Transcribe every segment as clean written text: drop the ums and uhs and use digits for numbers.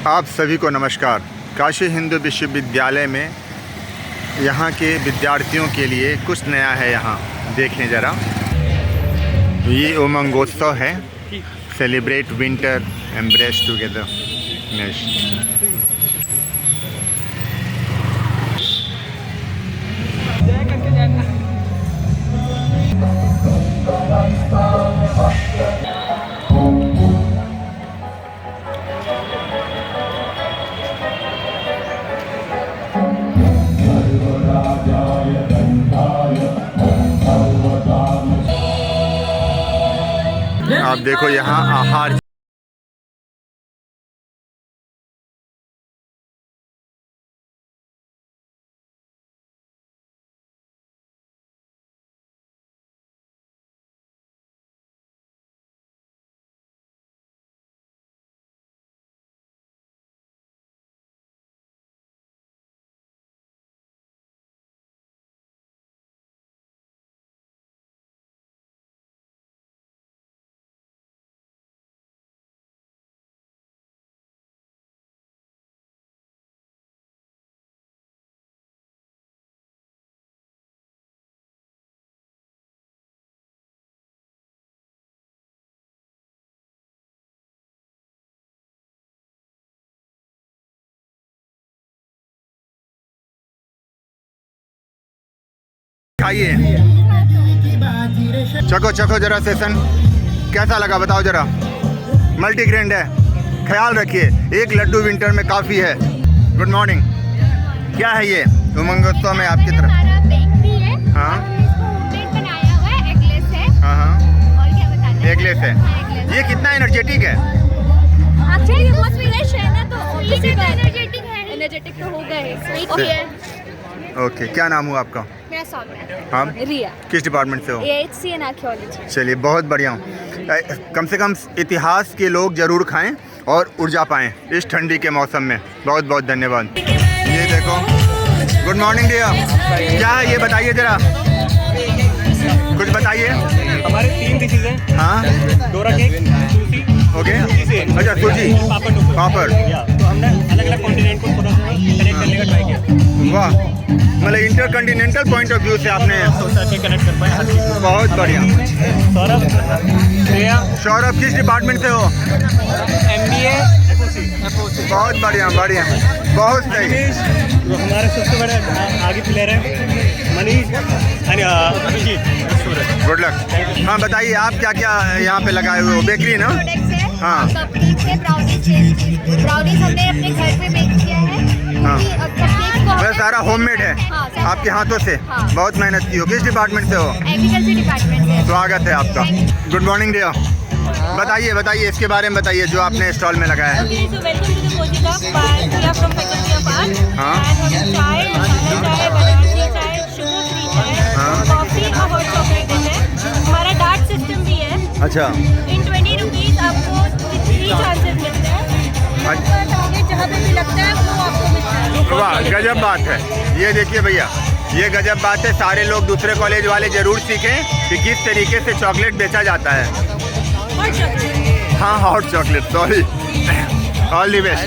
आप सभी को नमस्कार। काशी हिंदू विश्वविद्यालय में यहाँ के विद्यार्थियों के लिए कुछ नया है। यहाँ देखें ज़रा, ये उमंगोत्सव है, सेलिब्रेट विंटर एम्ब्रेस टुगेदर। आप देखो यहाँ आहार खाइए। चखो चखो जरा सेशन कैसा लगा बताओ जरा। मल्टीग्रेन है, ख्याल रखिए, एक लड्डू विंटर में काफ़ी है। Good morning. क्या है ये उमंगोत्सव में आपकी तरफ? हाँ हाँ हाँ, एगलेस है। ये कितना एनर्जेटिक है? एनर्जेटिक तो होगा ही। ओके, क्या नाम हुआ आपका? मेरा सौम्या। हाँ, रिया। किस डिपार्टमेंट से हो? AHC and archaeology. चलिए, बहुत बढ़िया हूँ। कम से कम इतिहास के लोग ज़रूर खाएं और ऊर्जा पाएं इस ठंडी के मौसम में। बहुत बहुत धन्यवाद। ये देखो, गुड मॉर्निंग डियर। क्या है ये बताइए ज़रा, कुछ बताइए। हमारे 3 डिशेज हैं। हाँ, डोरा केक, सूजी, ओके, अच्छा सूजी, पापड़। तो हमने अलग अलग कॉन्टिनेंट को थोड़ा सा कनेक्ट करने का ट्राई किया। वाह, मतलब inter continental point of view से आपने सोचा कि कनेक्ट कर पाए हर चीज़ को। बहुत बढ़िया। सौरभ, श्रेया, सौरभ किस डिपार्टमेंट से हो? MBA, बहुत बढ़िया बढ़िया, बहुत सही। जो हमारे सबसे बड़े आगे प्लेयर हैं, मनीष, अभिजीत, सूरज। Good luck. हाँ बताइए, आप क्या क्या यहाँ पे लगाए हुए हो? बेकरी ना? हाँ। ब्राउनीज हमने अपने घर पे बेक किया है। हाँ। वह सारा होममेड है आपके हाथों से? बहुत मेहनत की हो। किस डिपार्टमेंट से हो? एग्रीकल्चर डिपार्टमेंट से। स्वागत है आपका। Good morning dear. बताइए बताइए इसके बारे में बताइए जो आपने स्टॉल में लगाया है। हमारा डार्ट सिस्टम भी है। अच्छा, इन 20 रुपीज आपको 3 चांसेस मिलते हैं। टारगेट जहाँ पे भी लगता है वो आपको मिलता है। वाह, गजब बात है। ये देखिए भैया, ये गजब बात है। सारे लोग, दूसरे कॉलेज वाले ज़रूर सीखें कि किस तरीके से चॉकलेट बेचा जाता है। हाँ, hot chocolate, sorry. All the best.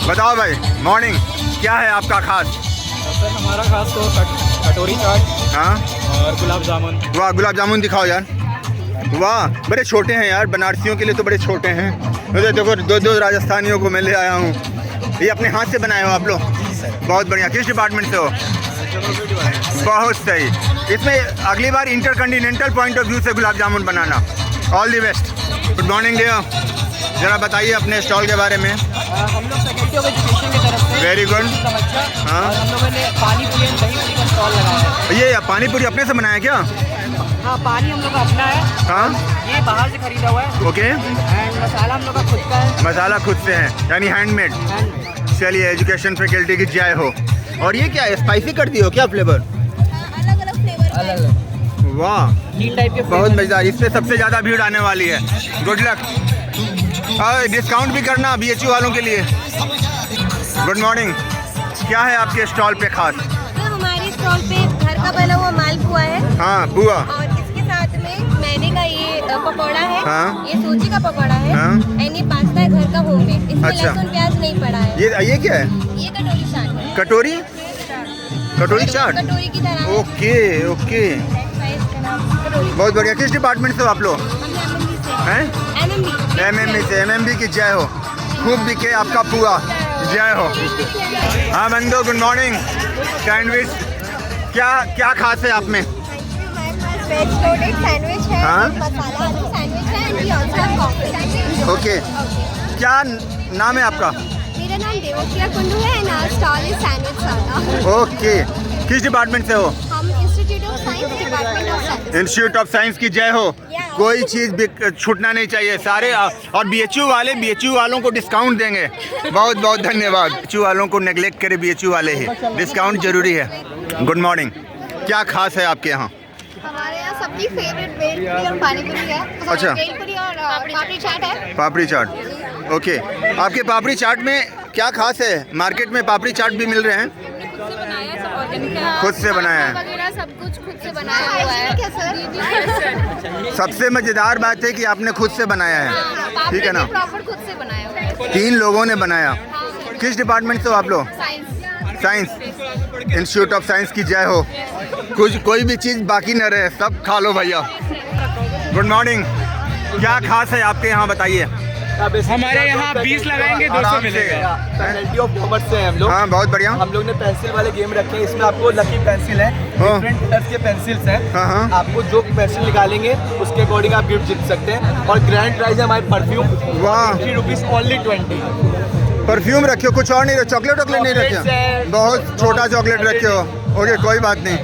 बताओ भाई, मॉर्निंग क्या है आपका खास? सर हमारा खास तो कटोरी चाट। हाँ, और गुलाब जामुन। वाह, गुलाब जामुन दिखाओ यार। वाह, बड़े छोटे हैं यार, बनारसियों के लिए तो बड़े छोटे हैं। देखो, दो राजस्थानियों को मैं ले आया हूँ। ये अपने हाथ से बनाए हो आप लोग? बहुत बढ़िया। किस डिपार्टमेंट से हो? बहुत सही। इसमें अगली बार intercontinental point of view से गुलाब जामुन बनाना। All the best. Good morning dear. ज़रा बताइए अपने स्टॉल के बारे में। हम लोग फैकल्टी ऑफ एजुकेशन की तरफ से। Very good. हाँ, और हम लोगों ने पानी पूरी एंड दही पूरी का स्टॉल लगाया है। ये पानी पूरी अपने से बनाया क्या? हाँ, पानी हम लोग का अपना है। हाँ, ये बाहर से खरीदा हुआ है। ओके। एंड मसाला हम लोग का खुद का है। मसाला खुद से है, यानी हैंडमेड। चलिए, एजुकेशन फैकल्टी की जय हो। और ये क्या है, स्पाइसी कर दी हो क्या फ्लेवर? अलग अलग फ्लेवर। अलग वाह, 3 टाइप के बहुत मज़ेदार। इससे सबसे ज़्यादा भीड़ आने वाली है। Good luck. और डिस्काउंट भी करना BHU वालों के लिए। Good morning. क्या है आपके स्टॉल पे खास? स्टॉल पे घर का बना हुआ मालपुआ है। हाँ, बुआ। और इसके साथ में मैंने का ये पकौड़ा है, हाँ। ये सूजी का पकौड़ा है, हाँ। एंड ये पास्ता है घर का होममेड। इसमें अच्छा। लहसुन प्याज नहीं पड़ा है। ये क्या है? ये कटोरी चाट है। कटोरी? कटोरी चाट? कटोरी की तरह है। ओके ओके, इसका नाम कटोरी। बहुत बढ़िया। किस डिपार्टमेंट से हो आप लोग? हम MMB से हैं? MMB। एमएमबी से। एमएमबी की जय हो, खूब बिके आपका पुआ, जय हो। हाँ बंदो, गुड मॉर्निंग। सैंडविच क्या क्या खास है आप में? वेज लोडेड सैंडविच है, हाँ। मसाला आलू सैंडविच है, and we also have coffee. Okay, क्या नाम है आपका? मेरा नाम देवप्रिया कुंडू है and our stall is sandwich साला। ओके, किस डिपार्टमेंट से हो? हम institute of science, department of science. Institute of science की जय हो। कोई चीज़ भी छूटना नहीं चाहिए सारे। और बीएचयू वालों को डिस्काउंट देंगे। बहुत बहुत धन्यवाद। बीएचयू वालों को नेगलेक्ट करे, बीएचयू वाले ही डिस्काउंट जरूरी है। गुड मॉर्निंग, क्या खास है आपके यहाँ? हमारे यहाँ सबकी फेवरेट भेलपूरी और पानीपुरी है। अच्छा। भेलपूरी और पापड़ी चाट है। पापड़ी चाट, ओके। आपके पापड़ी चाट में क्या खास है? मार्केट में पापड़ी चाट भी मिल रहे हैं, खुद से बनाया है। वगैरह सब कुछ खुद से बनाया हुआ है। क्या सर? सबसे मज़ेदार बात है कि आपने खुद से बनाया है, ठीक है ना? प्रॉपर खुद से बनाया हुआ है। 3 लोगों ने बनाया। किस डिपार्टमेंट से हो आप लोग? Science. Science. Institute of science की जय हो। कोई भी चीज़ बाकी न रहे, सब खा लो भैया। गुड मॉर्निंग, क्या खास है आपके यहाँ बताइए? हमारे यहाँ 20 लगाएंगे 200 मिलेगा। फैकल्टी ऑफ कॉमर्स से हैं हम लोग। हाँ, बहुत बढ़िया। हम लोग ने पेंसिल वाले गेम रखे हैं। इसमें आपको लकी पेंसिल है, हाँ। डिफरेंट कलर्स के पेंसिल्स हैं। हाँ, हाँ। आपको जो पेंसिल निकालेंगे उसके अकॉर्डिंग आप गिफ्ट जीत सकते हैं। और ग्रैंड प्राइज है हमारे परफ्यूम। वाह। 50 रुपीज़ ओनली 20। परफ्यूम रखे हो, कुछ और नहीं रखे? चॉकलेट वॉकलेट नहीं Chocolates रखे? है। बहुत छोटा चॉकलेट रखे हो। ओके, कोई बात नहीं।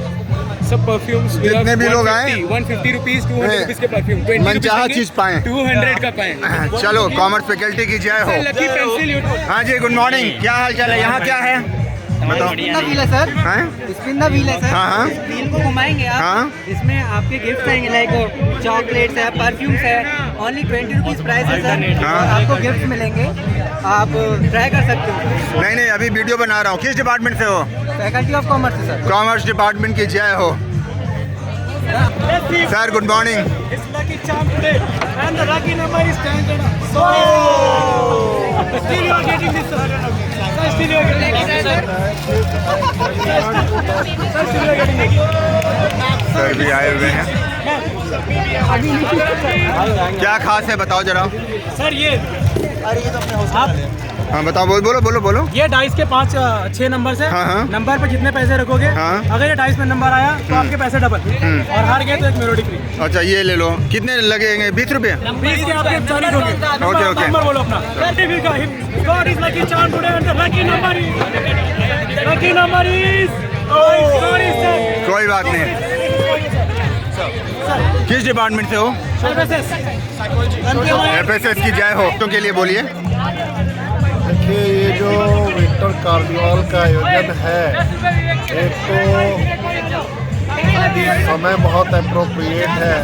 सब परफ्यूम्स जितने भी लोग आए 150 रुपीज़ 200 रुपीज़ के परफ्यूम, 20 मनचाहा रुपीज़ चीज़ पाएं। 200 का पाएं। चलो, कॉमर्स फैकल्टी की जय हो। Lucky pencil. हाँ जी, गुड मॉर्निंग, क्या हाल चाल है? यहाँ क्या है बताओ? व्हील है सर, हैं? स्पिन द व्हील है सर। हाँ, हाँ। व्हील को घुमाएंगे आप, हाँ। इसमें आपके गिफ्ट आएंगे, लाइक चॉकलेट्स है, परफ्यूम्स है। ओनली 20 रुपीज़ प्राइस है सर। हाँ। और आपको गिफ्ट मिलेंगे, आप ट्राई कर सकते हो। नहीं नहीं, अभी वीडियो बना रहा हूँ। किस डिपार्टमेंट से हो? फैकल्टी ऑफ कॉमर्स है सर। कॉमर्स डिपार्टमेंट की जय हो। Sir good morning. सर भी आए हुए हैं। क्या खास है बताओ जरा। सर ये हाँ बताओ, बोलो। ये डाइस के 5-6 नंबर है। हाँ, हाँ। नंबर पे जितने पैसे रखोगे, हाँ। अगर ये डाइस में नंबर आया तो आपके पैसे डबल, और हार गए तो एक मेलोडी फ्री। अच्छा, ये ले लो। कितने लगेंगे? 20 रुपये? 20 के आपके 40 होंगे। ओके। नंबर बोलो अपना। God is lucky charm today and the lucky number is sorry sir। कोई बात नहीं। किस डिपार्टमेंट से हो? FSS की जय हो। तो के लिए बोलिए। देखिए, ये जो विंटर कार्निवल का आयोजन है, एक तो समय बहुत अप्रोप्रिएट है।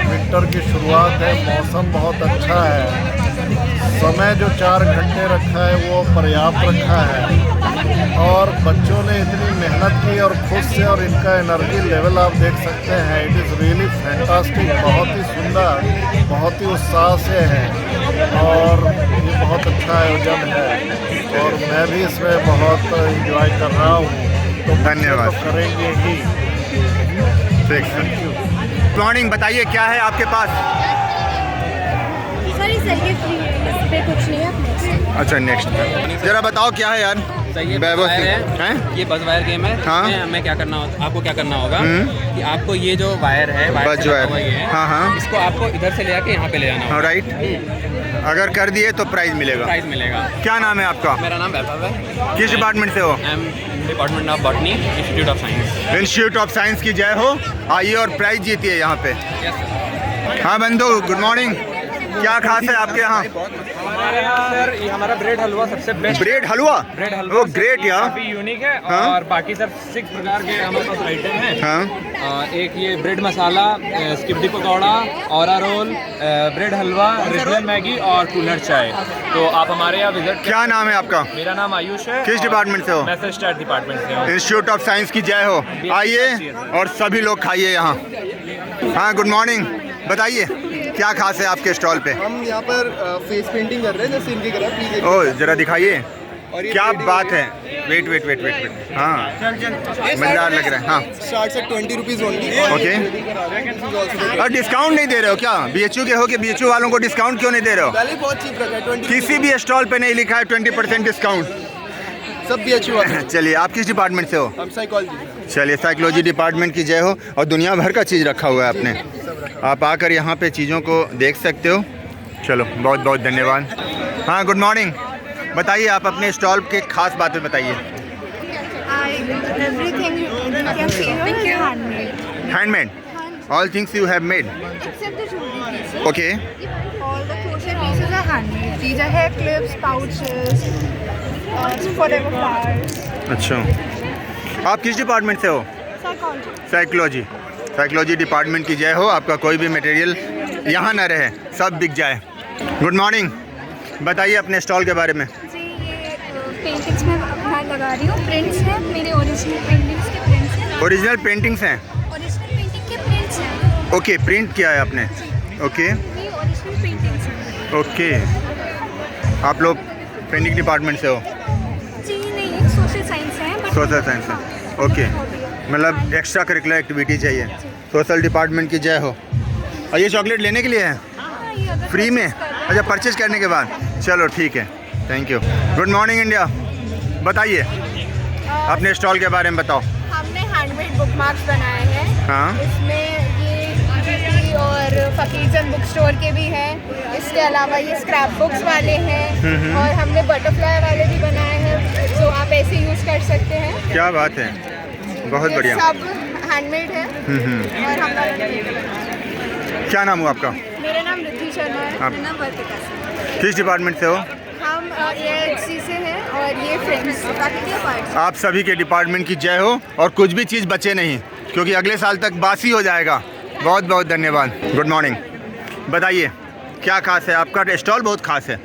विंटर की शुरुआत है, मौसम बहुत अच्छा है। समय जो 4 घंटे रखा है वो पर्याप्त रखा है। और बच्चों ने इतनी मेहनत की और खुद से, और इनका एनर्जी लेवल आप देख सकते हैं। It is really fantastic. बहुत ही सुंदर, बहुत ही उत्साह से है और ये बहुत अच्छा आयोजन है। और मैं भी इसमें बहुत इंजॉय कर रहा हूँ। तो धन्यवाद। तो करेंगे ही। ठीक है। गुड मॉर्निंग, बताइए क्या है आपके पास? सर ये फ्री है, इस पे कुछ नहीं है। अच्छा, नेक्स्ट जरा बताओ क्या है यार? ये वैभव बज़ वायर सिंह। है, हैं? ये बज़ वायर गेम है। हाँ। इसमें हमें क्या करना होता, आपको क्या करना होगा कि आपको ये जो वायर है, वायर बज़ से लगा वायर। हुआ ये है, हाँ, हाँ। इसको आपको इधर से ले आके यहाँ पे ले जाना होगा। राइट। अगर कर दिए तो प्राइज मिलेगा। प्राइज मिलेगा। क्या नाम है आपका? मेरा नाम वैभव है। किस डिपार्टमेंट से हो? I am department of botany, institute of science. Institute of science की जय हो। आइए और प्राइज जीतिए यहाँ पे। यस। हाँ बंधु, गुड मॉर्निंग, क्या खास है आपके यहाँ? हमारे यहाँ सर ये हमारा ब्रेड हलवा सबसे बेस्ट। ब्रेड हलवा? ब्रेड हलवा ओ ग्रेट यार। काफी यूनिक है। हाँ? और बाकी सर 6 प्रकार के हमारे पास आइटम हैं। हाँ। एक ये ब्रेड मसाला, स्किपडी पकौड़ा, औरा रोल, ब्रेड हलवा, रिजनल मैगी और कुल्हड़ चाय। तो आप हमारे यहाँ विजिट। क्या नाम है आपका? मेरा नाम आयुष है। किस डिपार्टमेंट से हो? मैं सर स्टार्ट डिपार्टमेंट से हूँ। इंस्टीट्यूट ऑफ साइंस की जय हो। आइए और सभी लोग खाइए यहाँ। हाँ गुड मॉर्निंग, बताइए क्या खास है आपके स्टॉल पे? हम यहाँ पर फेस पेंटिंग कर रहे हैं जैसे इनकी तरह प्लीज। ओह जरा दिखाइए, और ये क्या painting बात है। Wait wait wait wait wait, हाँ मज़ेदार लग रहा है। हाँ स्टार्ट से 20 रुपीज़ ओनली। ओके, और डिस्काउंट नहीं दे रहे हो क्या? BHU के हो कि BHU वालों को डिस्काउंट क्यों नहीं दे रहे हो? पहले बहुत चीप रखा है 20। किसी भी स्टॉल पे नहीं लिखा है 20% डिस्काउंट। सब BHU वाले हैं। चलिए, आप किस डिपार्टमेंट से हो? हम साइकोलॉजी। चलिए, साइकोलॉजी डिपार्टमेंट की जय हो। और दुनिया भर का चीज़ रखा हुआ है आपने, आप आकर यहाँ पे चीज़ों को देख सकते हो। चलो, बहुत बहुत धन्यवाद। हाँ, गुड मॉर्निंग। बताइए, आप अपने स्टॉल के खास बातें बताइए। Handmade, all things you have made. Okay, All the crochet pieces are handmade. These are hair clips, pouches, forever flowers. अच्छा, आप किस डिपार्टमेंट से हो? Psychology. साइकोलॉजी। साइकोलॉजी डिपार्टमेंट की जय हो। आपका कोई भी मटेरियल यहाँ ना रहे, सब बिक जाए। गुड मॉर्निंग, बताइए अपने स्टॉल के बारे में। जी, ये पेंटिंग्स में मैं लगा रही हूँ। प्रिंट्स हैं मेरे, ओरिजिनल पेंटिंग्स के प्रिंट्स हैं। ओरिजिनल पेंटिंग्स हैं? ओरिजिनल पेंटिंग के प्रिंट्स हैं। ओके, प्रिंट किया है आपने। ओके ये ओरिजिनल पेंटिंग्स हैं। ओके, आप लोग पेंटिंग डिपार्टमेंट से हो? जी नहीं, एक सोशल साइंस है। सोशल साइंस है। ओके, मतलब एक्स्ट्रा करिकुलर एक्टिविटी चाहिए। सोशल डिपार्टमेंट की जय हो। और ये चॉकलेट लेने के लिए है? हाँ, ये अगर फ्री में? अच्छा, परचेज करने के बाद। चलो ठीक है, thank you. Good morning India, बताइए अपने स्टॉल के बारे में बताओ। हमने हैंडमेड बुक मार्क्स बनाए हैं। हाँ, इसमें ये GT और फकीरचंद बुक स्टोर के भी हैं। इसके अलावा ये स्क्रैप बुक्स वाले हैं और हमने बटरफ्लाई वाले भी बनाए हैं, जो आप ऐसे यूज़ कर सकते हैं। क्या बात है, बहुत ये बढ़िया। सब हैंडमेड है। और हम क्या नाम हुआ आपका? मेरा नाम रिद्धि शर्मा है। आप- मेरा नाम वर्तिका सिंह। किस डिपार्टमेंट से हो? हम AHC से हैं और ये फ्रेंड्स फैकल्टी ऑफ आर्ट्स। आप सभी के डिपार्टमेंट की जय हो और कुछ भी चीज़ बचे नहीं, क्योंकि अगले साल तक बासी हो जाएगा। बहुत बहुत धन्यवाद। गुड मॉर्निंग, बताइए क्या खास है आपका स्टॉल? बहुत खास है,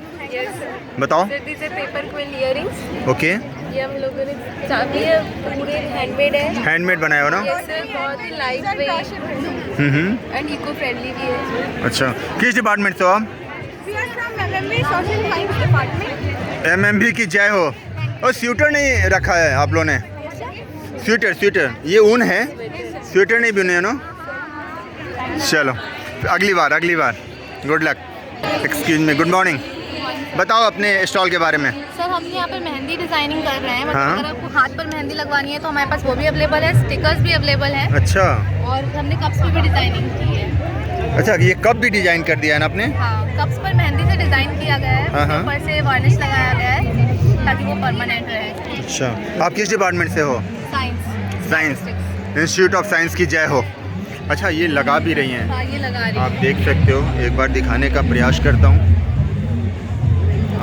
बताओ। पेपर क्विल इयरिंग्स, ओके, ये हम लोगों ने चाबी है, पूरे हैंडमेड है। हैंडमेड बनाए हो ना? ये सर बहुत ही lightweight and eco friendly भी है। अच्छा, किस डिपार्टमेंट से हो आप? Social science department. MMB की जय हो। और स्वेटर नहीं रखा है आप लोगों ने? स्वेटर, स्वेटर ये ऊन है, स्वेटर नहीं बुने ना? चलो, अगली बार, अगली बार। Good luck. Excuse me, good morning, बताओ अपने स्टॉल के बारे में। सर, हम यहाँ पर मेहंदी डिजाइनिंग कर रहे हैं। मतलब हाँ। अगर आपको हाथ पर मेहंदी लगवानी है तो हमारे पास वो भी अवेलेबल है, स्टिकर्स भी अवेलेबल है अच्छा और हमने कप्स पर भी डिजाइनिंग की है। अच्छा, ये कप भी डिजाइन कर दिया है ना आपने? हाँ, कप्स पर मेहंदी से डिजाइन किया गया है, हाँ, हाँ। ऊपर से वार्निश लगाया गया है ताकि वो परमानेंट रहे। अच्छा, आप किस डिपार्टमेंट से हो? Science. Science, institute of science की जय हो। अच्छा, ये लगा भी रही हैं, हाँ, ये लगा रही आप देख सकते हो। एक बार दिखाने का प्रयास करता हूँ।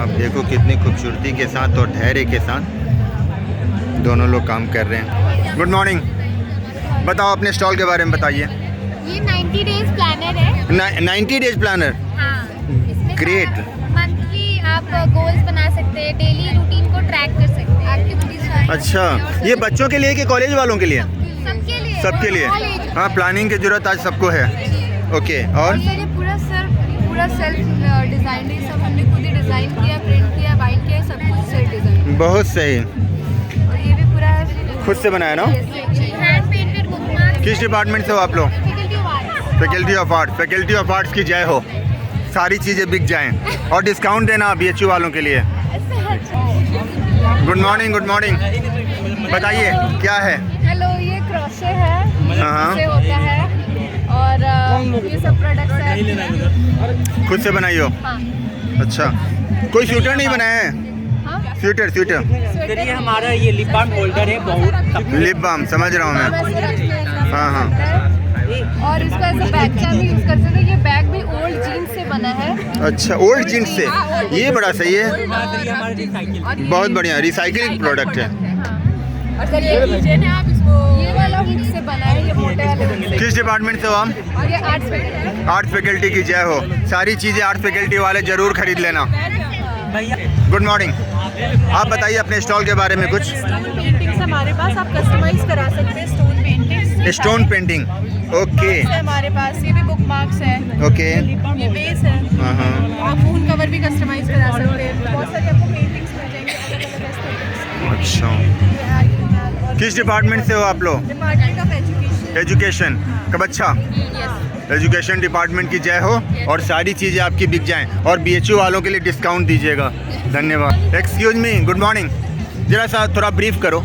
आप देखो कितनी खूबसूरती के साथ और धैर्य के साथ दोनों लोग काम कर रहे हैं। गुड मॉर्निंग, बताओ अपने स्टॉल के बारे में बताइए। ये 90 डेज प्लानर है। 90 डेज प्लानर, हाँ, इसमें ग्रेट। मंथली आप गोल्स बना सकते हैं, डेली रूटीन को ट्रैक कर सकते हैं, एक्टिविटीज। अच्छा, ये बच्चों के लिए कि कॉलेज वालों के लिए? सबके लिए। सबके लिए। All age। हाँ, प्लानिंग की जरूरत आज सबको है। ओके, और ये पूरा सेल्फ डिजाइन है, सब हमने खुद ही डिजाइन किया, प्रिंट किया, बाइंड किया, सब कुछ सेल्फ डिजाइन। बहुत सही, और ये भी पूरा खुद से बनाया ना? Hand painted book marks. किस डिपार्टमेंट से हो आप लोग? Faculty of arts. Faculty of arts. Faculty of arts की जय हो, सारी चीज़ें बिक जाएं और डिस्काउंट देना BHU वालों के लिए। गुड मॉर्निंग, गुड मॉर्निंग, बताइए क्या है? हेलो, ये क्रोशे है, हाँ। इससे होता है और ये सब प्रोडक्ट्स है। खुद से बनाई हो? हाँ। अच्छा, कोई स्वेटर नहीं बनाया है? हाँ? स्वेटर, स्वेटर, सर ये हमारा ये लिप बाम होल्डर है, बहुत लिप बाम, समझ रहा हूँ मैं। वैसे रखते हैं इसका। हाँ, हाँ। और इसका ऐसे बैग का भी यूज कर सकते हैं। ये बैग भी ओल्ड जीन्स से बना है। अच्छा, ओल्ड जीन्स से, ये बड़ा सही है, हमारा रिसाइकिल। बहुत बढ़िया, रिसाइकलिंग प्रोडक्ट है। और सर ये किचन है, आप इसको ये वाला हुक से बना है, ये मोटे वाले हुक से। किस डिपार्टमेंट से हो आप? और ये आर्ट्स फैकल्टी। आर्ट्स फैकल्टी की जय हो, सारी चीज़ें आर्ट्स फैकल्टी वाले ज़रूर खरीद लेना। भैया गुड मॉर्निंग, आप बताइए अपने स्टॉल के बारे में कुछ। पेंटिंग्स हमारे पास आप कस्टमाइज करा सकते हैं, stone paintings stone painting, okay है हमारे पास, ये भी बुक मार्क्स है, ओके। ये बेस है, आप फोन कवर भी कस्टमाइज करा सकते हैं। बहुत सारी आपको पेंटिंग्स मिल जाएंगी अलग-अलग एस्थेटिक्स। अच्छा, किस डिपार्टमेंट से हो आप लोग? Department of education. एजुकेशन, कब अच्छा एजुकेशन डिपार्टमेंट की जय हो और सारी चीज़ें आपकी बिक जाएं और BHU वालों के लिए डिस्काउंट दीजिएगा। धन्यवाद। एक्सक्यूज मी, गुड मॉर्निंग, जरा सा थोड़ा ब्रीफ करो।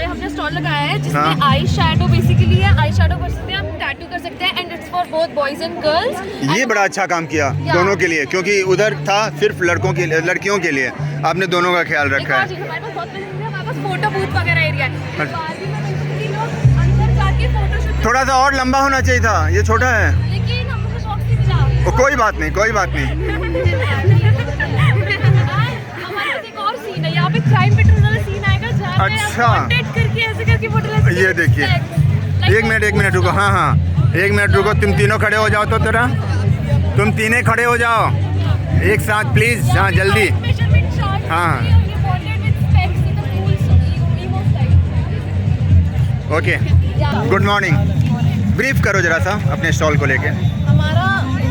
हमने स्टॉल लगाया है जिसमें आई शैडो बेसिकली है, आई शैडो कर सकते हैं, हम टैटू कर सकते हैं and it's for both boys and girls. ये बड़ा अच्छा काम किया दोनों के लिए, क्योंकि उधर था सिर्फ लड़कों के लिए, लड़कियों के लिए, आपने दोनों का ख्याल रखा है। हमारे पास बहुत हमारे पास फोटो बूथ वगैरह एरिया है। अंदर जाके फोटो शूट, थोड़ा सा और लंबा होना चाहिए था, ये छोटा है। लेकिन हम लोग शौक से मिला। कोई बात नहीं, कोई बात नहीं। हमारे पास एक और सीन है, यहाँ पे क्राइम पेट्रोल वाला सीन आएगा जहाँ पे अच्छा। आप contact करके ऐसे करके फोटो ले सकते हैं। ये देखिए, एक मिनट रुको, हाँ, एक मिनट रुको, तुम तीनों खड़े हो जाओ तो तेरा, तुम तीनों खड़े हो जाओ एक साथ प्लीज, हाँ जल्दी, हाँ ओके। गुड मॉर्निंग, ब्रीफ करो जरा सा अपने स्टॉल को लेके। हमारा,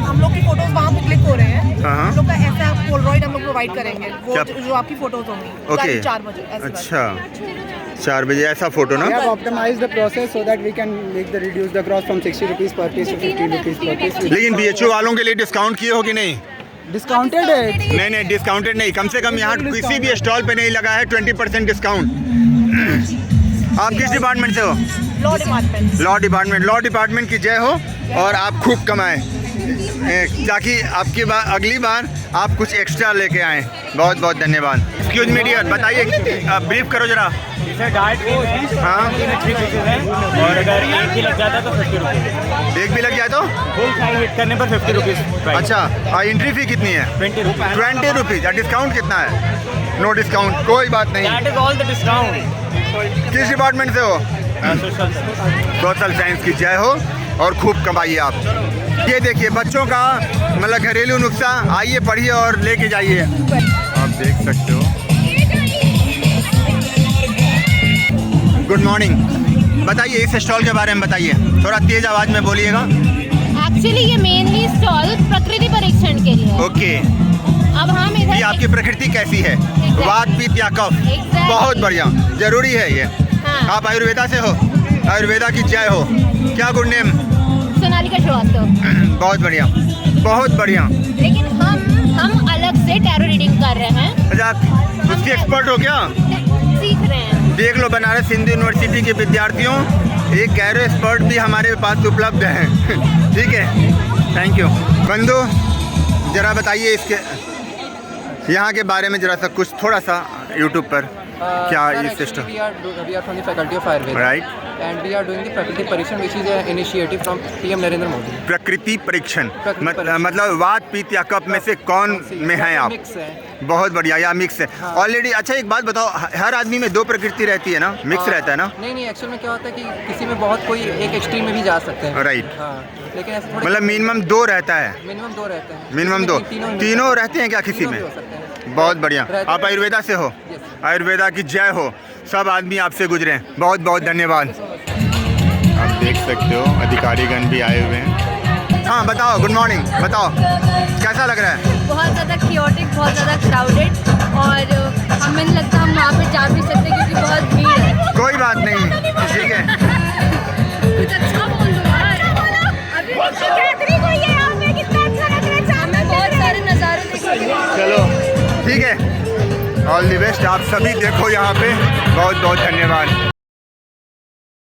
हम लोग की फोटोज वहाँ पे क्लिक हो रहे हैं, हाँ। हम लोग का ऐसा पोलरॉइड हम लोग प्रोवाइड करेंगे, वो क्या? जो आपकी फोटोज होंगी, ओके, 4 बजे ऐसे अच्छा 4 बजे ऐसा फोटो ना। We have optimized the process so that we can make the reduce the cost from 60 rupees per piece to 50 rupees per piece. लेकिन BHU वालों के लिए डिस्काउंट किए हो कि नहीं? Discounted है। नहीं, डिस्काउंटेड नहीं, कम से कम यहाँ किसी भी स्टॉल पे नहीं लगा है 20% डिस्काउंट। आप किस डिपार्टमेंट से हो? Law department. लॉ डिपार्टमेंट की जय हो और आप खूब कमाएं, ताकि आपकी अगली बार आप कुछ एक्स्ट्रा लेके आएँ। बहुत बहुत धन्यवाद। एक्सक्यूज मी डियर, बताइए, ब्रीफ करो जरा। हाँ, और अगर एक भी लग जाता तो 50 रुपीज़, एक भी लग जाए तो फुल साइज हिट करने पर 50 रुपीज़। अच्छा, एंट्री फी कितनी है? 20 रुपीज़। डिस्काउंट कितना है? नो डिस्काउंट, कोई बात नहीं। That is all the discount. किस डिपार्टमेंट से हो? सोशल साइंस की जय हो और खूब कमाइए आप। ये देखिए बच्चों का मतलब घरेलू नुस्खा, आइए पढ़िए और लेके जाइए। आप देख सकते हो। गुड मॉर्निंग, बताइए इस स्टॉल के बारे में बताइए, थोड़ा तेज आवाज़ में बोलिएगा। एक्चुअली ये मेनली स्टॉल प्रकृति परीक्षण के लिए। ओके, अब हम इधर ये आपकी प्रकृति कैसी है? वात पित्त या कफ? बहुत बढ़िया, जरूरी है ये। हाँ। आप आयुर्वेदा से हो? आयुर्वेदा की जय हो। क्या गुड नेम? सोनालिका श्रीवास्तव। बहुत बढ़िया, बहुत बढ़िया। लेकिन हम अलग से टैरो रीडिंग कर रहे हैं। अच्छा, उसकी एक्सपर्ट हो क्या? सीख रहे हैं। देख लो, बनारस हिंदू यूनिवर्सिटी के विद्यार्थियों, एक कैरो एक्सपर्ट भी हमारे पास उपलब्ध है। ठीक है, थैंक यू। बंधु, जरा बताइए इसके यहाँ के बारे में जरा सा कुछ, थोड़ा सा यूट्यूब पर क्या इस system? We are from the faculty of Ayurveda. Right. And we are doing the Prakriti Parikshan, which is an initiative from PM Narendra Modi. प्रकृति परीक्षण मतलब वात पित्त या कफ में से कौन में हैं आप? मिक्स है। बहुत बढ़िया, या मिक्स है ऑलरेडी। अच्छा, एक बात बताओ, हर आदमी में 2 प्रकृति रहती है ना, मिक्स रहता है ना? नहीं, एक्चुअल में क्या होता है कि किसी में बहुत कोई एक एक्सट्रीम में भी जा सकते हैं। राइट। हाँ, लेकिन ऐसे थोड़े मतलब मिनिमम 2 रहता है? मिनिमम 2 रहते हैं। मिनिमम 2, तीनों रहते हैं क्या किसी में? बहुत बढ़िया। आप आयुर्वेदा से हो? आयुर्वेदा की जय हो, सब आदमी आपसे गुजरे। बहुत बहुत धन्यवाद। आप देख सकते हो अधिकारीगण भी आए हुए हैं। हाँ बताओ, गुड मॉर्निंग, बताओ कैसा लग रहा है? बहुत ज़्यादा क्योटिक, बहुत ज़्यादा क्राउडेड, और हमें नहीं लगता हम वहाँ पे जा भी सकते क्योंकि बहुत भीड़ है। कोई बात नहीं, ठीक है। कुछ अच्छा बोल दो यार। अभी कोई है यहाँ पे, कितना अच्छा लग रहा है, हमें बहुत सारे नज़ारे देखने को। चलो ठीक है, ऑल द बेस्ट। आप सभी देखो यहाँ पे, बहुत बहुत धन्यवाद।